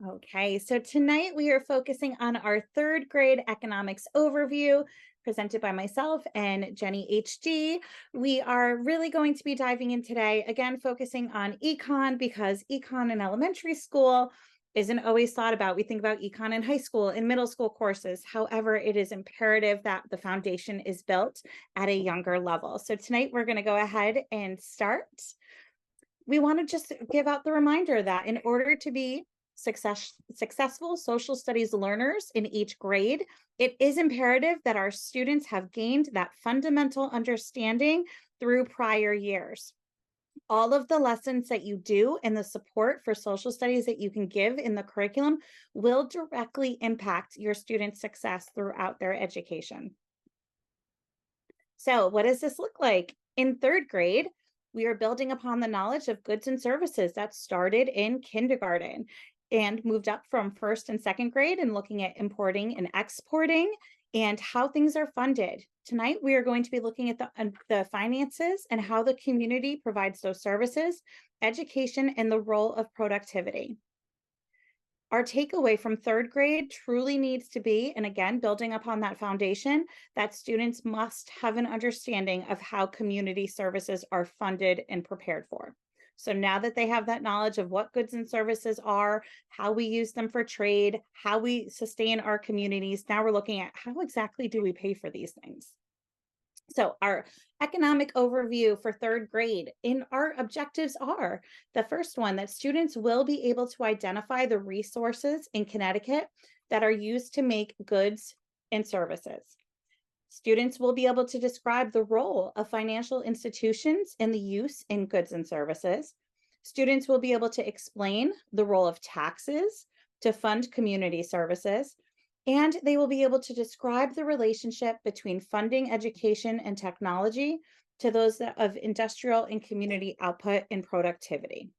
Okay, so tonight we are focusing on our third grade economics overview presented by myself and Jenny HD. We are really going to be diving in today, again, focusing on econ because econ in elementary school isn't always thought about. We think about econ in high school and middle school courses. However, it is imperative that the foundation is built at a younger level. So tonight we're going to go ahead and start. We want to just give out the reminder that in order to be successful social studies learners in each grade, it is imperative that our students have gained that fundamental understanding through prior years. All of the lessons that you do and the support for social studies that you can give in the curriculum will directly impact your students' success throughout their education. So, what does this look like? In third grade, we are building upon the knowledge of goods and services that started in kindergarten and moved up from first and second grade and looking at importing and exporting and how things are funded. Tonight, we are going to be looking at the finances and how the community provides those services, education, and the role of productivity. Our takeaway from third grade truly needs to be, and again, building upon that foundation, that students must have an understanding of how community services are funded and prepared for. So now that they have that knowledge of what goods and services are, how we use them for trade, how we sustain our communities, now we're looking at how exactly do we pay for these things? So our economic overview for third grade in our objectives are the first one that students will be able to identify the resources in Connecticut that are used to make goods and services. Students will be able to describe the role of financial institutions in the use in goods and services. Students will be able to explain the role of taxes to fund community services. And they will be able to describe the relationship between funding education and technology to those of industrial and community output and productivity.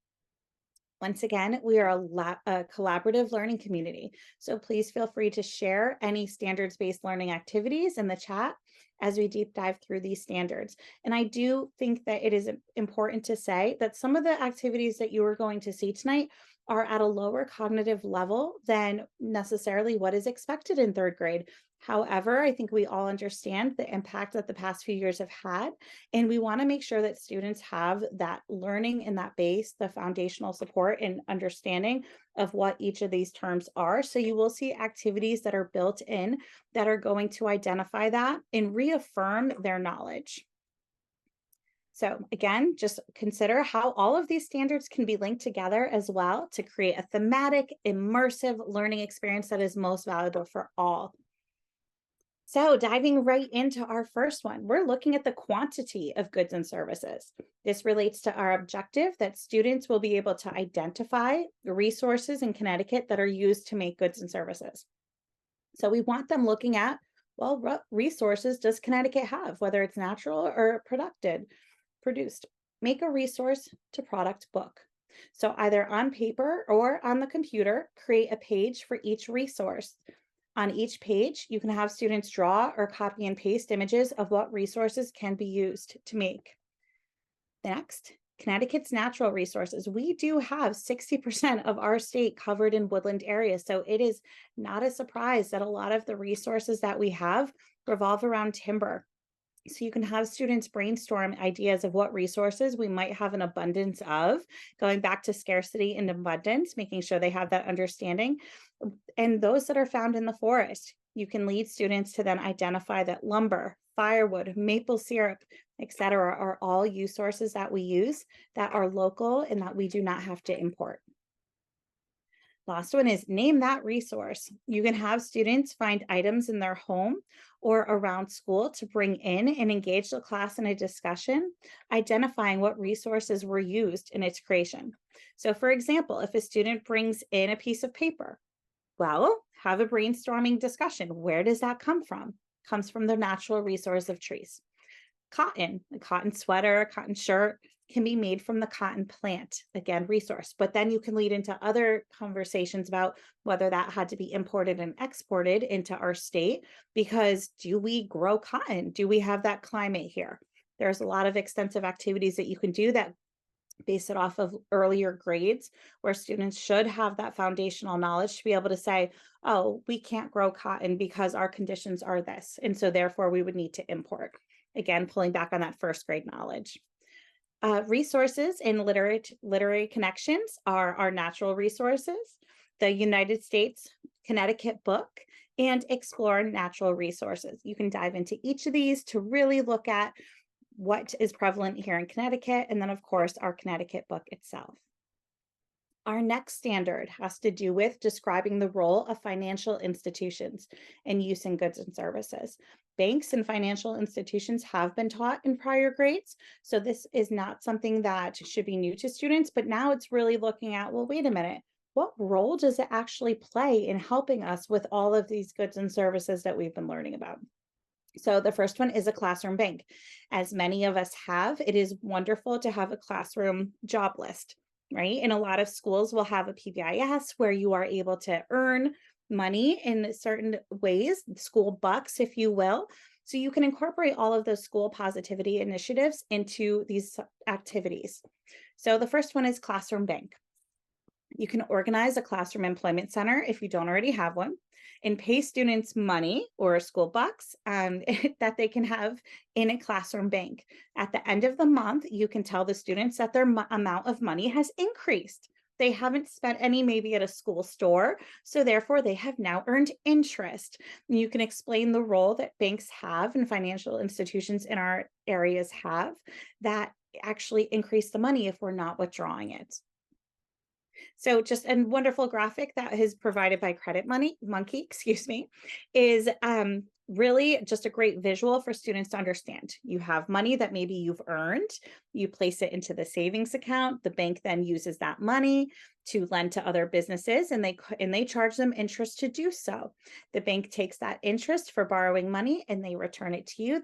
Once again, we are a collaborative learning community. So please feel free to share any standards-based learning activities in the chat as we deep dive through these standards. And I do think that it is important to say that some of the activities that you are going to see tonight are at a lower cognitive level than necessarily what is expected in third grade. However, I think we all understand the impact that the past few years have had, and we want to make sure that students have that learning and that base, the foundational support and understanding of what each of these terms are. So you will see activities that are built in that are going to identify that and reaffirm their knowledge. So again, just consider how all of these standards can be linked together as well to create a thematic, immersive learning experience that is most valuable for all. So diving right into our first one, we're looking at the quantity of goods and services. This relates to our objective that students will be able to identify the resources in Connecticut that are used to make goods and services. So we want them looking at, well, what resources does Connecticut have, whether it's natural or produced? Make a resource to product book. So either on paper or on the computer, create a page for each resource. On each page, you can have students draw or copy and paste images of what resources can be used to make. Next, Connecticut's natural resources. We do have 60% of our state covered in woodland areas, so it is not a surprise that a lot of the resources that we have revolve around timber. So you can have students brainstorm ideas of what resources we might have an abundance of, going back to scarcity and abundance, making sure they have that understanding. And those that are found in the forest, you can lead students to then identify that lumber, firewood, maple syrup, etc., are all use sources that we use that are local and that we do not have to import. Last one is name that resource. You can have students find items in their home or around school to bring in and engage the class in a discussion, identifying what resources were used in its creation. So for example, if a student brings in a piece of paper, well, have a brainstorming discussion. Where does that come from? Comes from the natural resource of trees. Cotton, a cotton sweater, cotton shirt can be made from the cotton plant, again, resource. But then you can lead into other conversations about whether that had to be imported and exported into our state, because do we grow cotton? Do we have that climate here? There's a lot of extensive activities that you can do that base it off of earlier grades where students should have that foundational knowledge to be able to say, oh, we can't grow cotton because our conditions are this. And so therefore we would need to import. Again, pulling back on that first grade knowledge. Resources in literary connections are our natural resources, the United States Connecticut book, and explore natural resources. You can dive into each of these to really look at what is prevalent here in Connecticut, and then of course our Connecticut book itself. Our next standard has to do with describing the role of financial institutions in use in goods and services. Banks and financial institutions have been taught in prior grades, so this is not something that should be new to students, but now it's really looking at, well, wait a minute, what role does it actually play in helping us with all of these goods and services that we've been learning about? So the first one is a classroom bank. As many of us have, it is wonderful to have a classroom job list, right? And a lot of schools will have a PBIS where you are able to earn money in certain ways, school bucks, if you will. So you can incorporate all of those school positivity initiatives into these activities. So the first one is classroom bank. You can organize a classroom employment center if you don't already have one, and pay students money or school bucks that they can have in a classroom bank. At the end of the month, you can tell the students that their amount of money has increased. They haven't spent any maybe at a school store, so therefore they have now earned interest. You can explain the role that banks have and financial institutions in our areas have that actually increase the money if we're not withdrawing it. So just a wonderful graphic that is provided by Credit Money Monkey, excuse me, is really just a great visual for students to understand. You have money that maybe you've earned, you place it into the savings account, the bank then uses that money to lend to other businesses and they charge them interest to do so. The bank takes that interest for borrowing money and they return it to you.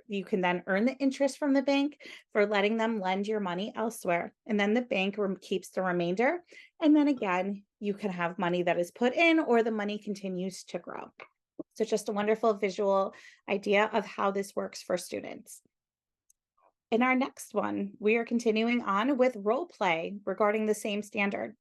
You can then earn the interest from the bank for letting them lend your money elsewhere. And then the bank keeps the remainder. And then again, you can have money that is put in or the money continues to grow. So just a wonderful visual idea of how this works for students. In our next one, we are continuing on with role play regarding the same standard.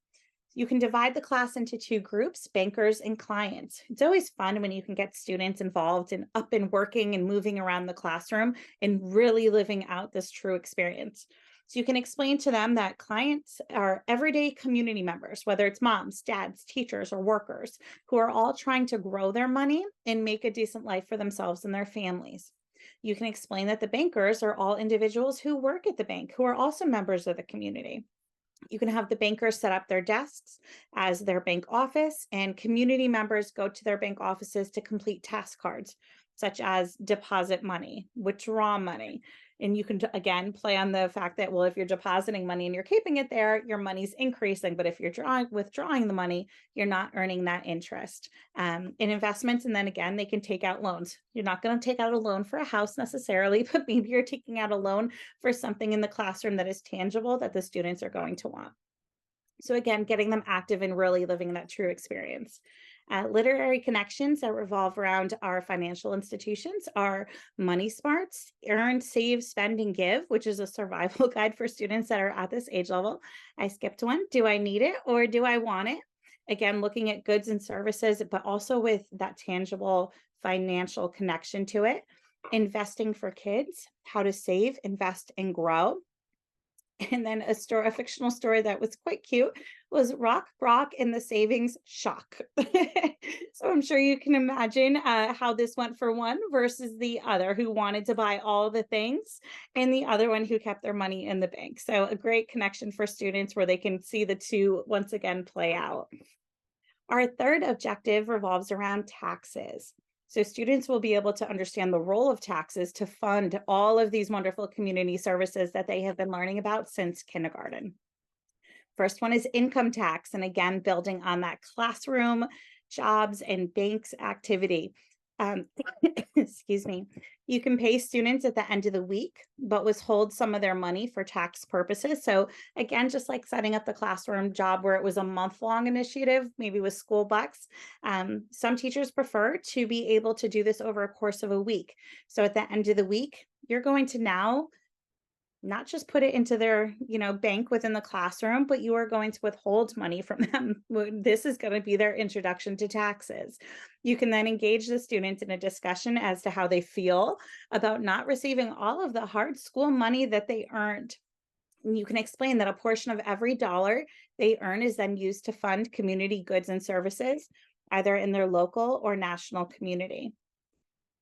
You can divide the class into two groups, bankers and clients. It's always fun when you can get students involved and up and working and moving around the classroom and really living out this true experience. So you can explain to them that clients are everyday community members, whether it's moms, dads, teachers, or workers, who are all trying to grow their money and make a decent life for themselves and their families. You can explain that the bankers are all individuals who work at the bank, who are also members of the community. You can have the bankers set up their desks as their bank office, and community members go to their bank offices to complete task cards, such as deposit money, withdraw money. And you can, again, play on the fact that, well, if you're depositing money and you're keeping it there, your money's increasing. But if you're withdrawing the money, you're not earning that interest. In investments, and then again, they can take out loans. You're not going to take out a loan for a house necessarily, but maybe you're taking out a loan for something in the classroom that is tangible that the students are going to want. So again, getting them active and really living that true experience. Literary connections that revolve around our financial institutions are Money Smarts, Earn, Save, Spend, and Give, which is a survival guide for students that are at this age level. I skipped one. Do I need it or do I want it? Again, looking at goods and services, but also with that tangible financial connection to it. Investing for Kids, How to Save, Invest, and Grow. And then a fictional story that was quite cute was Rock, Brock, and the Savings Shock. So I'm sure you can imagine how this went for one versus the other who wanted to buy all the things, and the other one who kept their money in the bank. So a great connection for students where they can see the two once again play out. Our third objective revolves around taxes. So students will be able to understand the role of taxes to fund all of these wonderful community services that they have been learning about since kindergarten. First one is income tax, and again, building on that classroom, jobs, and banks activity. Excuse me. You can pay students at the end of the week, but withhold some of their money for tax purposes. So again, just like setting up the classroom job where it was a month-long initiative, maybe with school bucks, some teachers prefer to be able to do this over a course of a week. So at the end of the week, you're going to now not just put it into their, bank within the classroom, but you are going to withhold money from them. This is going to be their introduction to taxes. You can then engage the students in a discussion as to how they feel about not receiving all of the hard school money that they earned. And you can explain that a portion of every dollar they earn is then used to fund community goods and services, either in their local or national community.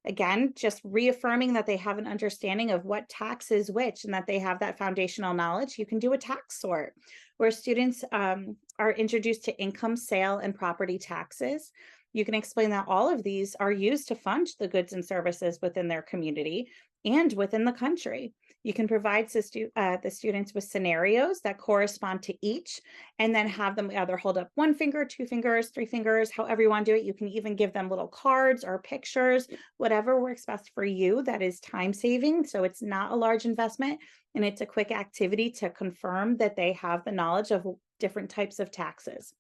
Again, just reaffirming that they have an understanding of what tax is which and that they have that foundational knowledge. You can do a tax sort where students are introduced to income, sale, and property taxes. You can explain that all of these are used to fund the goods and services within their community and within the country. You can provide the students with scenarios that correspond to each, and then have them either hold up one finger, two fingers, three fingers, however you want to do it. You can even give them little cards or pictures, whatever works best for you. That is time saving. So it's not a large investment, and it's a quick activity to confirm that they have the knowledge of different types of taxes.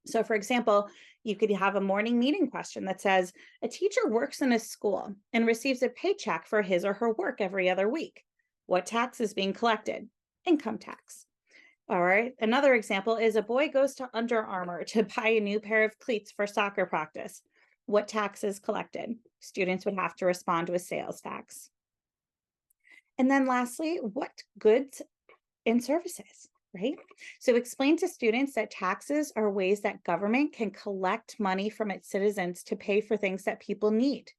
So for example, you could have a morning meeting question that says, a teacher works in a school and receives a paycheck for his or her work every other week. What tax is being collected? Income tax. All right. Another example is a boy goes to Under Armour to buy a new pair of cleats for soccer practice. What tax is collected? Students would have to respond with sales tax. And then lastly, what goods and services, right? So explain to students that taxes are ways that government can collect money from its citizens to pay for things that people need.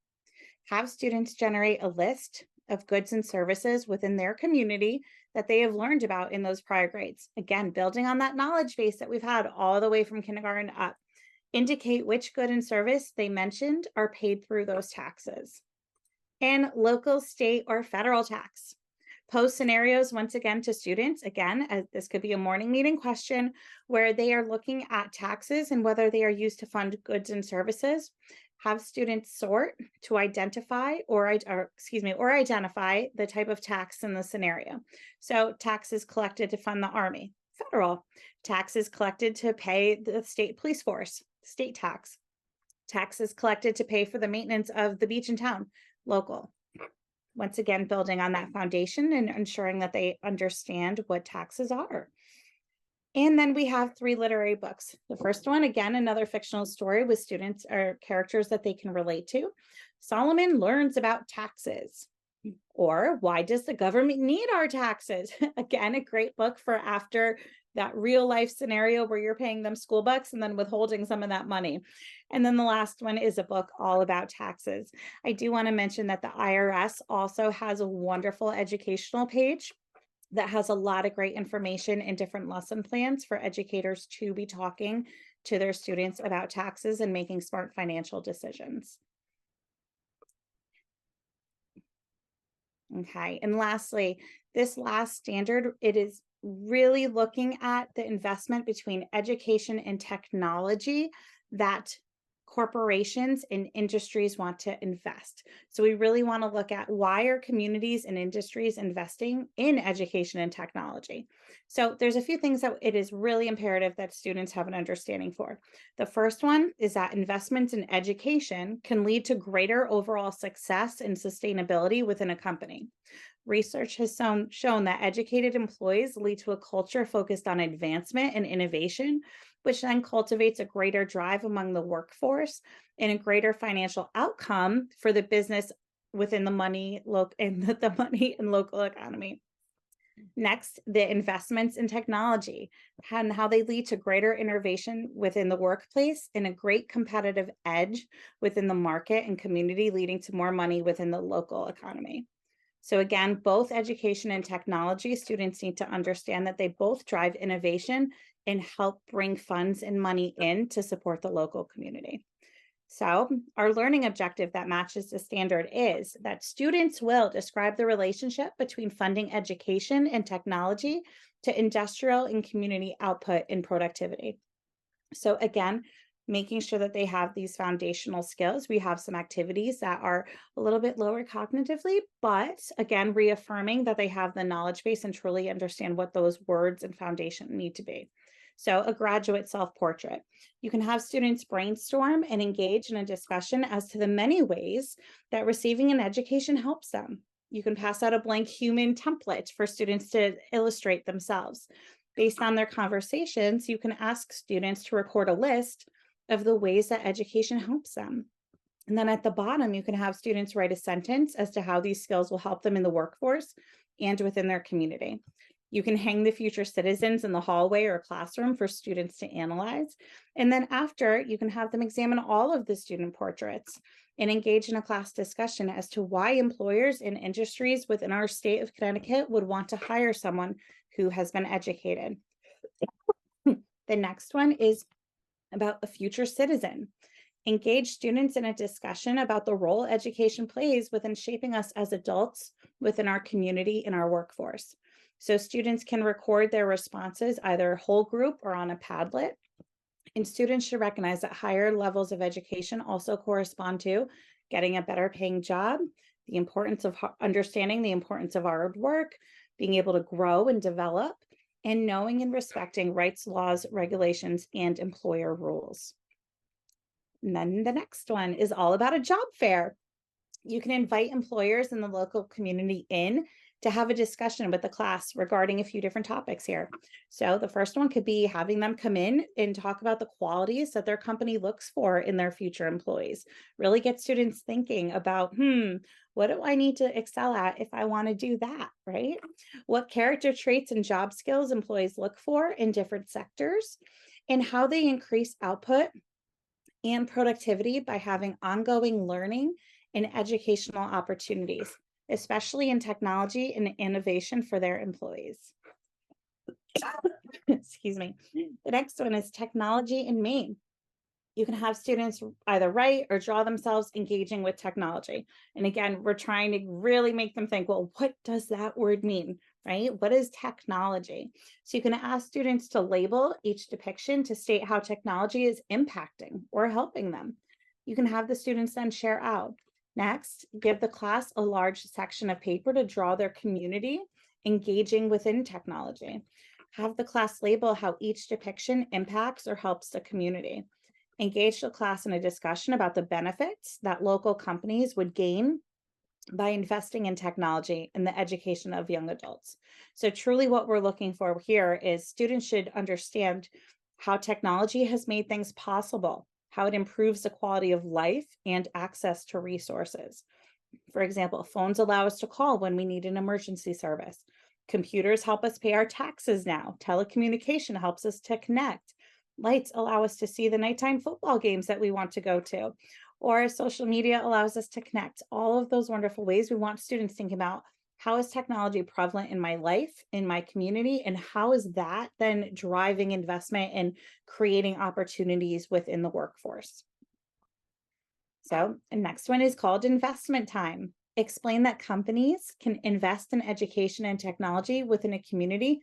Have students generate a list of goods and services within their community that they have learned about in those prior grades. Again, building on that knowledge base that we've had all the way from kindergarten up. Indicate which good and service they mentioned are paid through those taxes. And local, state, or federal tax. Pose scenarios once again to students. Again, this could be a morning meeting question where they are looking at taxes and whether they are used to fund goods and services. Have students sort to identify or identify the type of tax in the scenario. So taxes collected to fund the Army, federal. Taxes collected to pay the state police force, state tax. Taxes collected to pay for the maintenance of the beach in town, local. Once again, building on that foundation and ensuring that they understand what taxes are. And then we have 3 literary books. The first one, again, another fictional story with students or characters that they can relate to. Solomon learns about taxes. Or why does the government need our taxes? Again, a great book for after that real life scenario where you're paying them school bucks and then withholding some of that money. And then the last one is a book all about taxes. I do want to mention that the IRS also has a wonderful educational page that has a lot of great information and different lesson plans for educators to be talking to their students about taxes and making smart financial decisions. Okay, and lastly, this last standard, it is really looking at the investment between education and technology that corporations and industries want to invest. So we really want to look at why are communities and industries investing in education and technology. So there's a few things that it is really imperative that students have an understanding for. The first one is that investments in education can lead to greater overall success and sustainability within a company. Research has shown that educated employees lead to a culture focused on advancement and innovation, which then cultivates a greater drive among the workforce and a greater financial outcome for the business within the money and local economy. Next, the investments in technology and how they lead to greater innovation within the workplace and a great competitive edge within the market and community, leading to more money within the local economy. So again, both education and technology, students need to understand that they both drive innovation and help bring funds and money in to support the local community. So our learning objective that matches the standard is that students will describe the relationship between funding education and technology to industrial and community output and productivity. So again, making sure that they have these foundational skills. We have some activities that are a little bit lower cognitively, but again, reaffirming that they have the knowledge base and truly understand what those words and foundation need to be. So a graduate self-portrait. You can have students brainstorm and engage in a discussion as to the many ways that receiving an education helps them. You can pass out a blank human template for students to illustrate themselves. Based on their conversations, you can ask students to record a list of the ways that education helps them. And then at the bottom, you can have students write a sentence as to how these skills will help them in the workforce and within their community. You can hang the future citizens in the hallway or classroom for students to analyze. And then after, you can have them examine all of the student portraits and engage in a class discussion as to why employers and industries within our state of Connecticut would want to hire someone who has been educated. The next one is about a future citizen. Engage students in a discussion about the role education plays within shaping us as adults within our community and our workforce. So students can record their responses either whole group or on a Padlet. And students should recognize that higher levels of education also correspond to getting a better paying job, the importance of understanding the importance of hard work, being able to grow and develop, and knowing and respecting rights, laws, regulations, and employer rules. And then the next one is all about a job fair. You can invite employers in the local community in to have a discussion with the class regarding a few different topics here. So the first one could be having them come in and talk about the qualities that their company looks for in their future employees. Really get students thinking about, what do I need to excel at if I want to do that, right? What character traits and job skills employees look for in different sectors, and how they increase output and productivity by having ongoing learning and educational opportunities, especially in technology and innovation for their employees. Excuse me. The next one is technology in Maine. You can have students either write or draw themselves engaging with technology. And again, we're trying to really make them think, well, what does that word mean, right? What is technology? So you can ask students to label each depiction to state how technology is impacting or helping them. You can have the students then share out. Next, give the class a large section of paper to draw their community engaging within technology. Have the class label how each depiction impacts or helps the community. Engage the class in a discussion about the benefits that local companies would gain by investing in technology and the education of young adults. So truly what we're looking for here is students should understand how technology has made things possible, how it improves the quality of life and access to resources. For example, phones allow us to call when we need an emergency service. Computers help us pay our taxes now. Telecommunication helps us to connect. Lights allow us to see the nighttime football games that we want to go to, or social media allows us to connect. All of those wonderful ways we want students thinking about how is technology prevalent in my life, in my community, and how is that then driving investment and creating opportunities within the workforce. So the next one is called investment time. Explain that companies can invest in education and technology within a community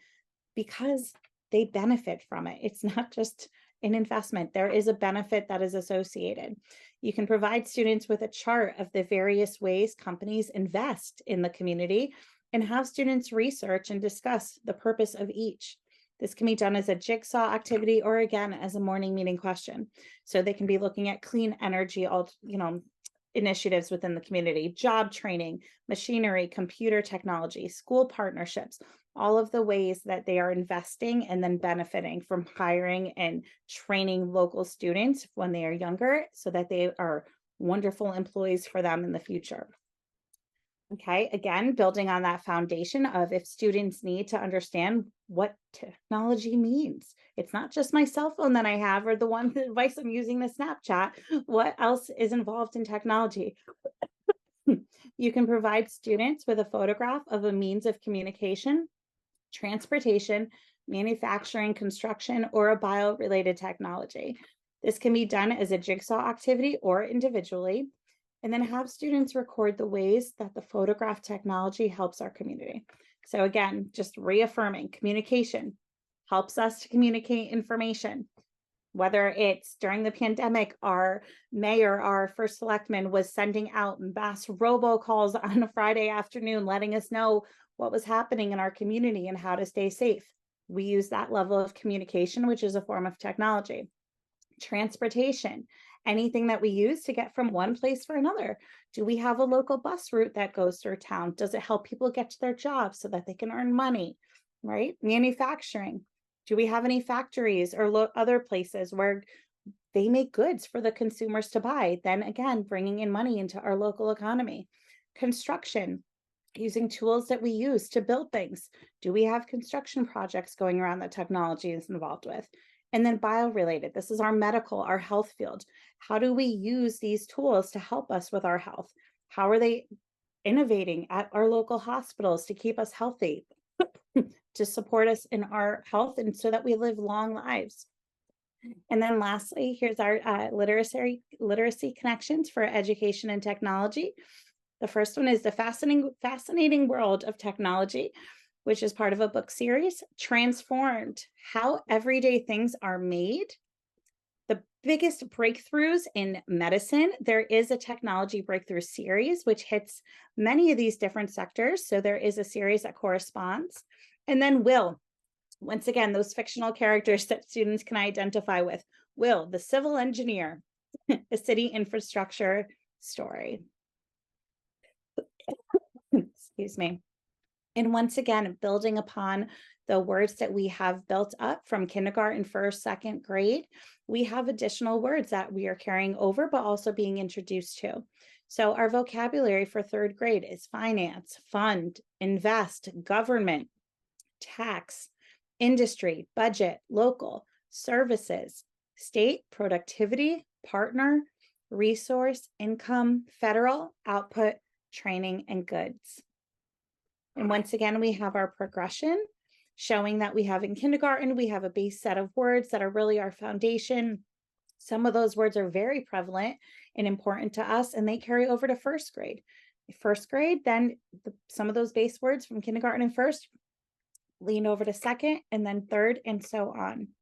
because they benefit from it. It's not just an investment. There is a benefit that is associated. You can provide students with a chart of the various ways companies invest in the community and have students research and discuss the purpose of each. This can be done as a jigsaw activity or again as a morning meeting question. So they can be looking at clean energy, initiatives within the community, job training, machinery, computer technology, school partnerships, all of the ways that they are investing and then benefiting from hiring and training local students when they are younger so that they are wonderful employees for them in the future. Okay, again, building on that foundation of if students need to understand what technology means. It's not just my cell phone that I have or the one device I'm using the Snapchat. What else is involved in technology? You can provide students with a photograph of a means of communication, transportation, manufacturing, construction, or a bio-related technology. This can be done as a jigsaw activity or individually, and then have students record the ways that the photograph technology helps our community. So again, just reaffirming communication helps us to communicate information. Whether it's during the pandemic, our mayor, our first selectman was sending out mass robocalls on a Friday afternoon, letting us know what was happening in our community and how to stay safe. We use that level of communication, which is a form of technology. Transportation, anything that we use to get from one place for another. Do we have a local bus route that goes through town? Does it help people get to their jobs so that they can earn money, right? Manufacturing. Do we have any factories or other places where they make goods for the consumers to buy? Then again, bringing in money into our local economy. Construction, using tools that we use to build things. Do we have construction projects going around that technology is involved with? And then bio-related, this is our medical, our health field. How do we use these tools to help us with our health? How are they innovating at our local hospitals to keep us healthy, to support us in our health and so that we live long lives? And then lastly, here's our literacy connections for education and technology. The first one is the fascinating world of technology, which is part of a book series, Transformed: How Everyday Things Are Made. The biggest breakthroughs in medicine, there is a technology breakthrough series, which hits many of these different sectors. So there is a series that corresponds. And then Will, once again, those fictional characters that students can identify with. Will, the civil engineer, a city infrastructure story. Excuse me. And once again, building upon the words that we have built up from kindergarten, first, second grade, we have additional words that we are carrying over, but also being introduced to. So our vocabulary for third grade is finance, fund, invest, government, tax, industry, budget, local, services, state, productivity, partner, resource, income, federal, output, training, and goods. And once again, we have our progression showing that we have in kindergarten, we have a base set of words that are really our foundation. Some of those words are very prevalent and important to us, and they carry over to first grade. First grade, then some of those base words from kindergarten and first lean over to second, and then third, and so on.